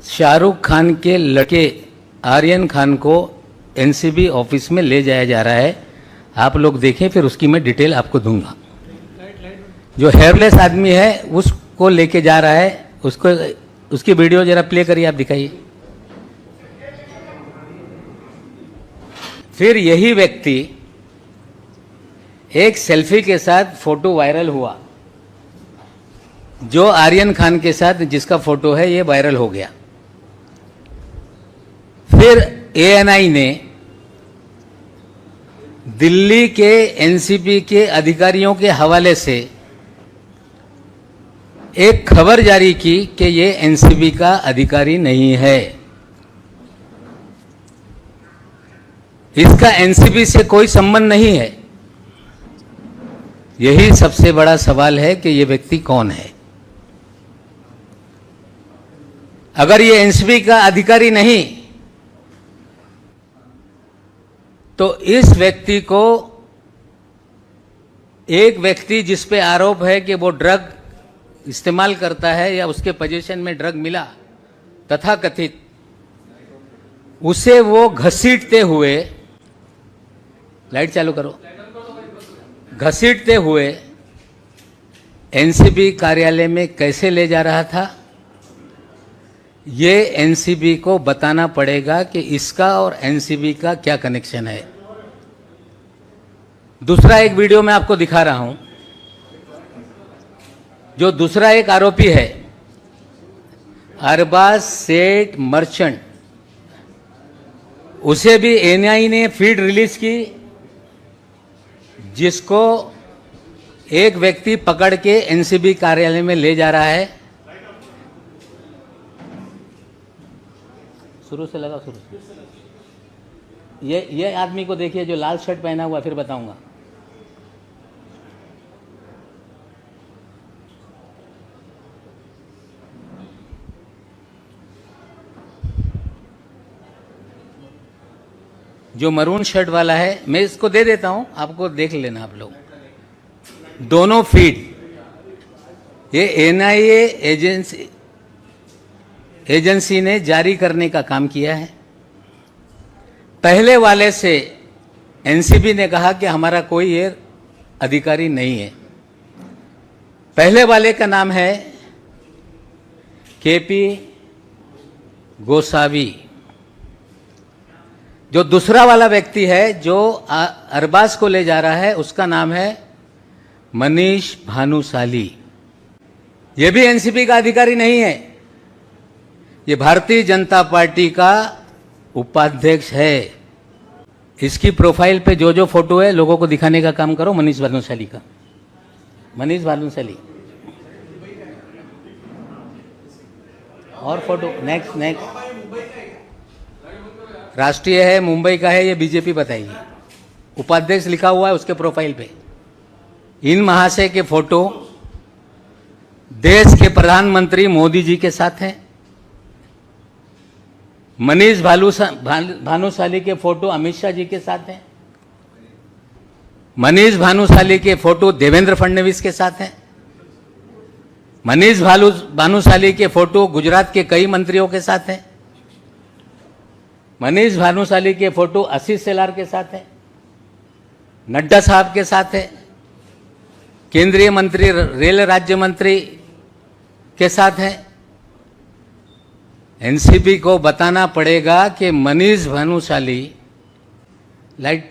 शाहरुख खान के लड़के आर्यन खान को एनसीबी ऑफिस में ले जाया जा रहा है। आप लोग देखें, फिर उसकी मैं डिटेल आपको दूंगा। जो हेयरलेस आदमी है उसको लेके जा रहा है, उसको उसकी वीडियो जरा प्ले करिए, आप दिखाइए। फिर यही व्यक्ति एक सेल्फी के साथ फोटो वायरल हुआ, जो आर्यन खान के साथ जिसका फोटो है ये वायरल हो गया। फिर एएनआई ने दिल्ली के एनसीबी के अधिकारियों के हवाले से एक खबर जारी की कि ये एनसीबी का अधिकारी नहीं है, इसका एनसीबी से कोई संबंध नहीं है। यही सबसे बड़ा सवाल है कि ये व्यक्ति कौन है। अगर ये एनसीबी का अधिकारी नहीं तो इस व्यक्ति को, एक व्यक्ति जिस पे आरोप है कि वो ड्रग इस्तेमाल करता है या उसके पोजीशन में ड्रग मिला तथाकथित, उसे वो घसीटते हुए, लाइट चालू करो, घसीटते हुए एनसीबी कार्यालय में कैसे ले जा रहा था, ये एनसीबी को बताना पड़ेगा कि इसका और एनसीबी का क्या कनेक्शन है। दूसरा एक वीडियो मैं आपको दिखा रहा हूं। जो दूसरा एक आरोपी है अरबाज सेठ मर्चेंट, उसे भी एनआई ने फीड रिलीज की, जिसको एक व्यक्ति पकड़ के एनसीबी कार्यालय में ले जा रहा है। शुरू से लगा, शुरू से। ये आदमी को देखिए जो लाल शर्ट पहना हुआ, फिर बताऊंगा। जो मरून शर्ट वाला है, मैं इसको दे देता हूं, आपको देख लेना आप लोग। दोनों फीड ये एनआईए एजेंसी ने जारी करने का काम किया है। पहले वाले से एनसीबी ने कहा कि हमारा कोई ये अधिकारी नहीं है। पहले वाले का नाम है केपी गोसावी। जो दूसरा वाला व्यक्ति है जो अरबाज को ले जा रहा है, उसका नाम है मनीष भानुशाली। ये भी एनसीबी का अधिकारी नहीं है, ये भारतीय जनता पार्टी का उपाध्यक्ष है। इसकी प्रोफाइल पे जो जो फोटो है लोगों को दिखाने का काम करो। मनीष भानुशाली का, मनीष भानुशाली और फोटो नेक्स्ट नेक्स्ट। राष्ट्रीय है, मुंबई का है, ये बीजेपी बताएगी। उपाध्यक्ष लिखा हुआ है उसके प्रोफाइल पे। इन महाशय के फोटो देश के प्रधानमंत्री मोदी जी के साथ हैं। मनीष भानुशाली के फोटो अमित शाह जी के साथ हैं। मनीष भानुशाली के फोटो देवेंद्र फडणवीस के साथ हैं। मनीष भानुशाली के फोटो गुजरात के कई मंत्रियों के साथ हैं। मनीष भानुशाली के फोटो आशीष शेलार के साथ है, नड्डा साहब के साथ है, केंद्रीय मंत्री, रेल राज्य मंत्री के साथ है। एनसीबी को बताना पड़ेगा कि मनीष भानुशाली लाइट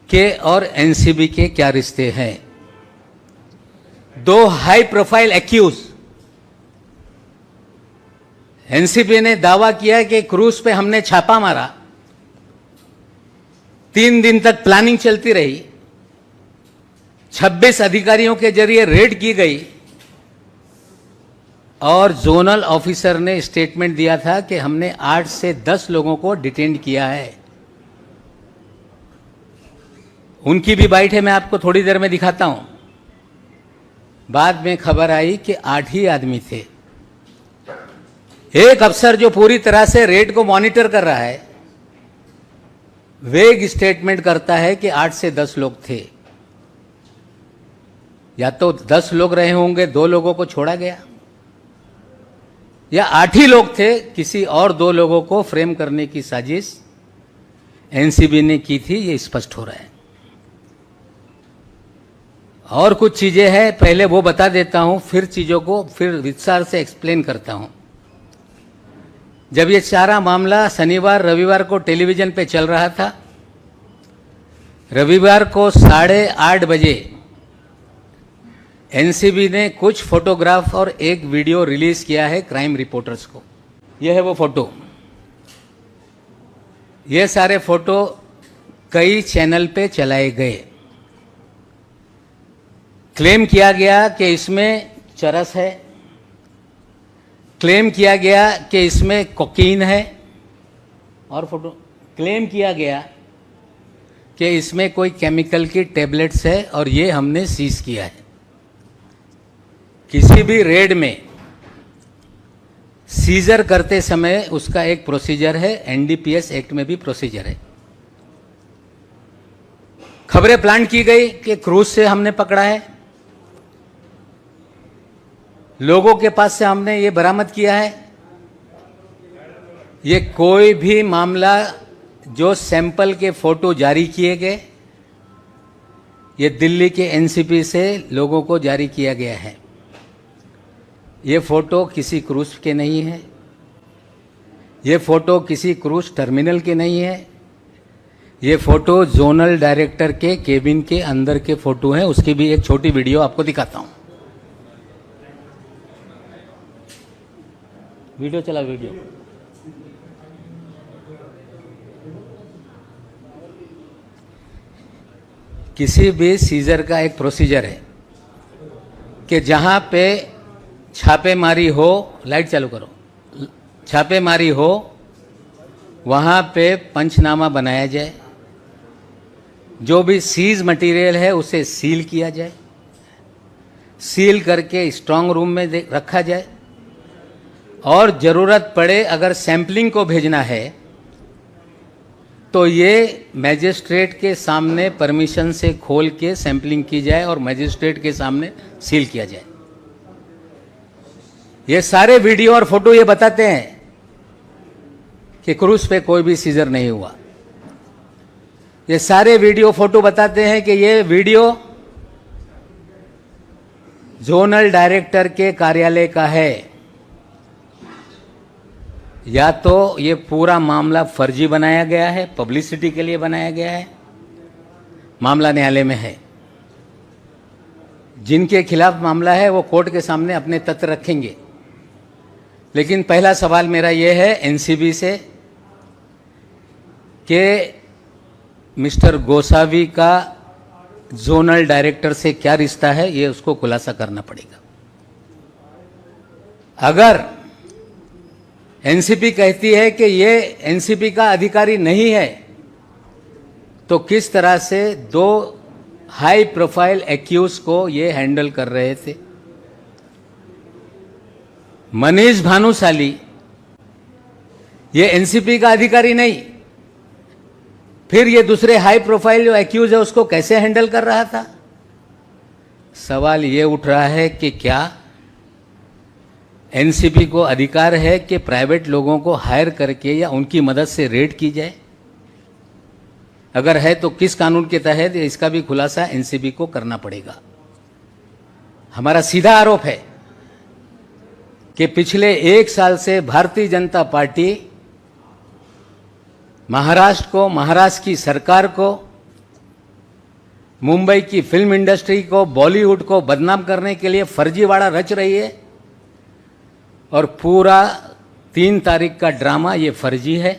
के और एनसीबी के क्या रिश्ते हैं। दो हाई प्रोफाइल एक्यूज, एनसीबी ने दावा किया कि क्रूज पे हमने छापा मारा, 3 दिन तक प्लानिंग चलती रही, 26 अधिकारियों के जरिए रेड की गई और जोनल ऑफिसर ने स्टेटमेंट दिया था कि हमने 8 से 10 लोगों को डिटेन किया है। उनकी भी बाइट है, मैं आपको थोड़ी देर में दिखाता हूं। बाद में खबर आई कि 8 ही आदमी थे। एक अफसर जो पूरी तरह से रेड को मॉनिटर कर रहा है, वेग स्टेटमेंट करता है कि 8 से 10 लोग थे। या तो 10 लोग रहे होंगे, 2 लोगों को छोड़ा गया। या 8 ही लोग थे, किसी और 2 लोगों को फ्रेम करने की साजिश एनसीबी ने की थी, ये स्पष्ट हो रहा है। और कुछ चीजें हैं, पहले वो बता देता हूं, फिर चीजों को फिर विस्तार से एक्सप्लेन करता हूं। जब ये सारा मामला शनिवार रविवार को टेलीविजन पे चल रहा था, रविवार को 8:30 बजे एनसीबी ने कुछ फोटोग्राफ और एक वीडियो रिलीज किया है क्राइम रिपोर्टर्स को। यह है वो फोटो। ये सारे फोटो कई चैनल पे चलाए गए। क्लेम किया गया कि इसमें चरस है, क्लेम किया गया कि इसमें कोकीन है, और फोटो क्लेम किया गया कि इसमें कोई केमिकल की टेबलेट्स है, और ये हमने सीज किया है। किसी भी रेड में सीजर करते समय उसका एक प्रोसीजर है, एनडीपीएस एक्ट में भी प्रोसीजर है। खबरें प्लांट की गई कि क्रूज से हमने पकड़ा है, लोगों के पास से हमने ये बरामद किया है। ये कोई भी मामला जो सैंपल के फोटो जारी किए गए, ये दिल्ली के एनसीपी से लोगों को जारी किया गया है। ये फोटो किसी क्रूज के नहीं है, ये फोटो किसी क्रूज टर्मिनल के नहीं है, ये फोटो जोनल डायरेक्टर के केबिन के अंदर के फोटो हैं। उसकी भी एक छोटी वीडियो आपको दिखाता हूं। वीडियो चला, वीडियो। किसी भी सीजर का एक प्रोसीजर है कि जहां पे छापेमारी हो, लाइट चालू करो, छापेमारी हो, वहां पे पंचनामा बनाया जाए, जो भी सीज मटेरियल है उसे सील किया जाए, सील करके स्ट्रांग रूम में रखा जाए, और जरूरत पड़े अगर सैंपलिंग को भेजना है तो ये मैजिस्ट्रेट के सामने परमिशन से खोल के सैंपलिंग की जाए और मैजिस्ट्रेट के सामने सील किया जाए। ये सारे वीडियो और फोटो ये बताते हैं कि क्रूज पे कोई भी सीजर नहीं हुआ। ये सारे वीडियो फोटो बताते हैं कि ये वीडियो जोनल डायरेक्टर के कार्यालय का है। या तो ये पूरा मामला फर्जी बनाया गया है, पब्लिसिटी के लिए बनाया गया है, मामला न्यायालय में है। जिनके खिलाफ मामला है वो कोर्ट के सामने अपने तथ्य रखेंगे। लेकिन पहला सवाल मेरा ये है एनसीबी से कि मिस्टर गोसावी का जोनल डायरेक्टर से क्या रिश्ता है, ये उसको खुलासा करना पड़ेगा। अगर एनसीबी कहती है कि ये एनसीबी का अधिकारी नहीं है, तो किस तरह से 2 हाई प्रोफाइल एक्यूज को ये हैंडल कर रहे थे। मनीष भानुशाली ये एनसीबी का अधिकारी नहीं, फिर ये दूसरे हाई प्रोफाइल जो एक्यूज है उसको कैसे हैंडल कर रहा था। सवाल ये उठ रहा है कि क्या एनसीबी को अधिकार है कि प्राइवेट लोगों को हायर करके या उनकी मदद से रेड की जाए? अगर है तो किस कानून के तहत, इसका भी खुलासा एनसीबी को करना पड़ेगा। हमारा सीधा आरोप है कि पिछले 1 साल से भारतीय जनता पार्टी महाराष्ट्र को, महाराष्ट्र की सरकार को, मुंबई की फिल्म इंडस्ट्री को, बॉलीवुड को बदनाम करने के लिए फर्जीवाड़ा रच रही है। और पूरा 3 तारीख का ड्रामा ये फर्जी है।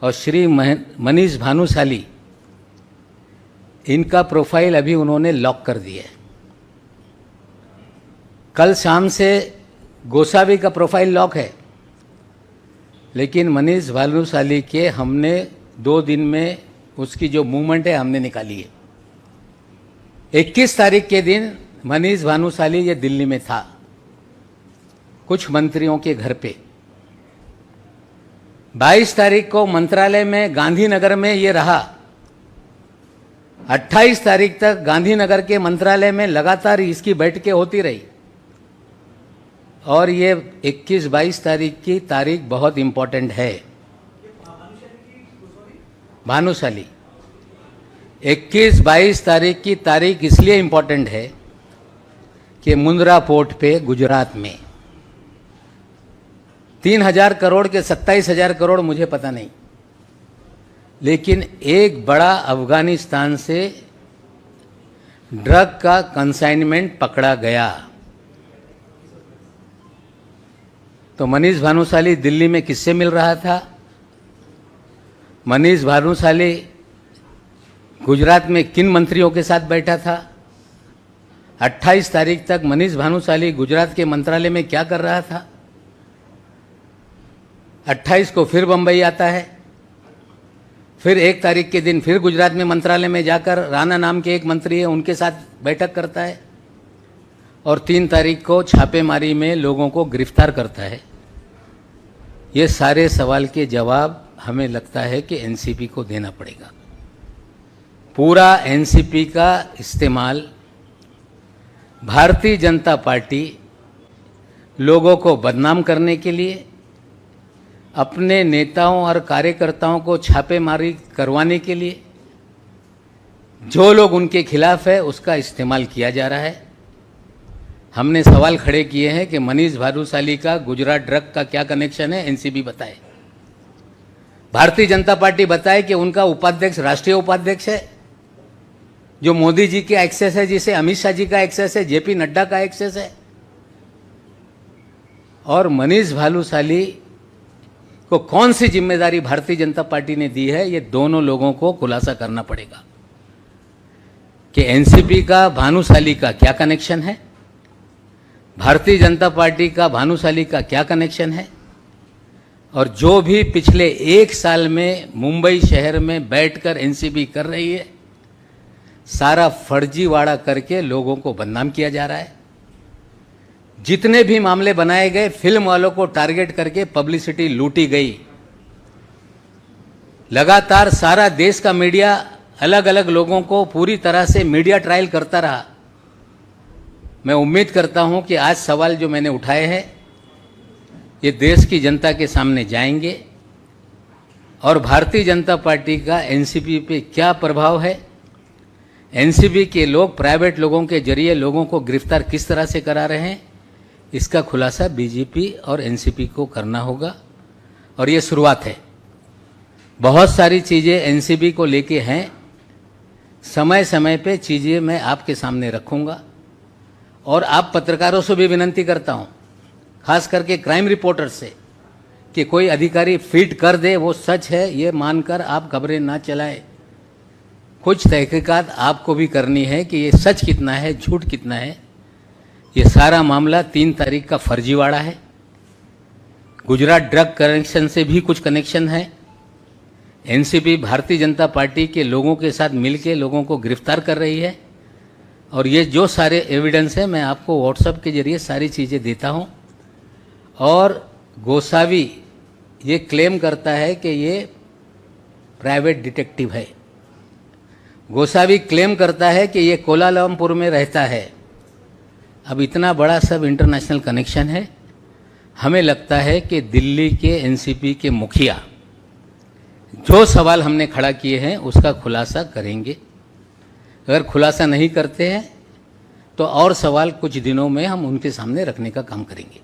और श्री मनीष भानुशाली, इनका प्रोफाइल अभी उन्होंने लॉक कर दिया है। कल शाम से गोसावी का प्रोफाइल लॉक है, लेकिन मनीष भानुशाली के हमने 2 दिन में उसकी जो मूवमेंट है हमने निकाली है। 21 तारीख के दिन मनीष भानुशाली ये दिल्ली में था, कुछ मंत्रियों के घर पे। 22 तारीख को मंत्रालय में गांधीनगर में ये रहा। 28 तारीख तक गांधीनगर के मंत्रालय में लगातार इसकी बैठकें होती रही। और ये 21-22 तारीख की तारीख बहुत इम्पोर्टेंट है। भानुशाली 21-22 तारीख की तारीख इसलिए इम्पोर्टेंट है कि मुंद्रा पोर्ट पे गुजरात में 3,000 करोड़ के 27,000 करोड़ मुझे पता नहीं, लेकिन एक बड़ा अफगानिस्तान से ड्रग का कंसाइनमेंट पकड़ा गया। तो मनीष भानुशाली दिल्ली में किससे मिल रहा था? मनीष भानुशाली गुजरात में किन मंत्रियों के साथ बैठा था? 28 तारीख तक मनीष भानुशाली गुजरात के मंत्रालय में क्या कर रहा था? 28 को फिर बंबई आता है, फिर 1 तारीख के दिन फिर गुजरात में मंत्रालय में जाकर राणा नाम के एक मंत्री है उनके साथ बैठक करता है, और 3 तारीख को छापेमारी में लोगों को गिरफ्तार करता है। ये सारे सवाल के जवाब हमें लगता है कि एनसीपी को देना पड़ेगा। पूरा एनसीपी का इस्तेमाल भारतीय जनता पार्टी लोगों को बदनाम करने के लिए, अपने नेताओं और कार्यकर्ताओं को छापेमारी करवाने के लिए, जो लोग उनके खिलाफ है उसका इस्तेमाल किया जा रहा है। हमने सवाल खड़े किए हैं कि मनीष भानुशाली का गुजरात ड्रग का क्या कनेक्शन है, एनसीबी बताए। भारतीय जनता पार्टी बताए कि उनका उपाध्यक्ष राष्ट्रीय उपाध्यक्ष है, जो मोदी जी का एक्सेस है, जिसे अमित शाह जी का एक्सेस है, जेपी नड्डा का एक्सेस है। और मनीष भानुशाली को कौन सी जिम्मेदारी भारतीय जनता पार्टी ने दी है, ये दोनों लोगों को खुलासा करना पड़ेगा कि एनसीपी का भानुशाली का क्या कनेक्शन है, भारतीय जनता पार्टी का भानुशाली का क्या कनेक्शन है, और जो भी पिछले 1 साल में मुंबई शहर में बैठकर एनसीबी कर रही है, सारा फर्जीवाड़ा करके लोगों को बदनाम किया जा रहा है। जितने भी मामले बनाए गए, फिल्म वालों को टारगेट करके पब्लिसिटी लूटी गई। लगातार सारा देश का मीडिया अलग अलग लोगों को पूरी तरह से मीडिया ट्रायल करता रहा। मैं उम्मीद करता हूं कि आज सवाल जो मैंने उठाए हैं ये देश की जनता के सामने जाएंगे, और भारतीय जनता पार्टी का एनसीपी पे क्या प्रभाव है, एनसीबी के लोग प्राइवेट लोगों के जरिए लोगों को गिरफ्तार किस तरह से करा रहे हैं, इसका खुलासा बीजेपी और एनसीपी को करना होगा। और ये शुरुआत है, बहुत सारी चीज़ें एनसीबी को लेके हैं। समय समय पे चीज़ें मैं आपके सामने रखूंगा, और आप पत्रकारों से भी विनती करता हूं, खास करके क्राइम रिपोर्टर से, कि कोई अधिकारी फीड कर दे वो सच है ये मानकर आप खबरें ना चलाएं। कुछ तहकीकात आपको भी करनी है कि ये सच कितना है, झूठ कितना है। ये सारा मामला 3 तारीख का फर्जीवाड़ा है। गुजरात ड्रग कनेक्शन से भी कुछ कनेक्शन है। एनसीबी भारतीय जनता पार्टी के लोगों के साथ मिलकर लोगों को गिरफ्तार कर रही है, और ये जो सारे एविडेंस है मैं आपको व्हाट्सएप के जरिए सारी चीज़ें देता हूँ। और गोसावी ये क्लेम करता है कि ये प्राइवेट डिटेक्टिव है। गोसावी क्लेम करता है कि ये कोलालमपुर में रहता है। अब इतना बड़ा सब इंटरनेशनल कनेक्शन है। हमें लगता है कि दिल्ली के एनसीपी के मुखिया जो सवाल हमने खड़ा किए हैं उसका खुलासा करेंगे। अगर खुलासा नहीं करते हैं तो और सवाल कुछ दिनों में हम उनके सामने रखने का काम करेंगे।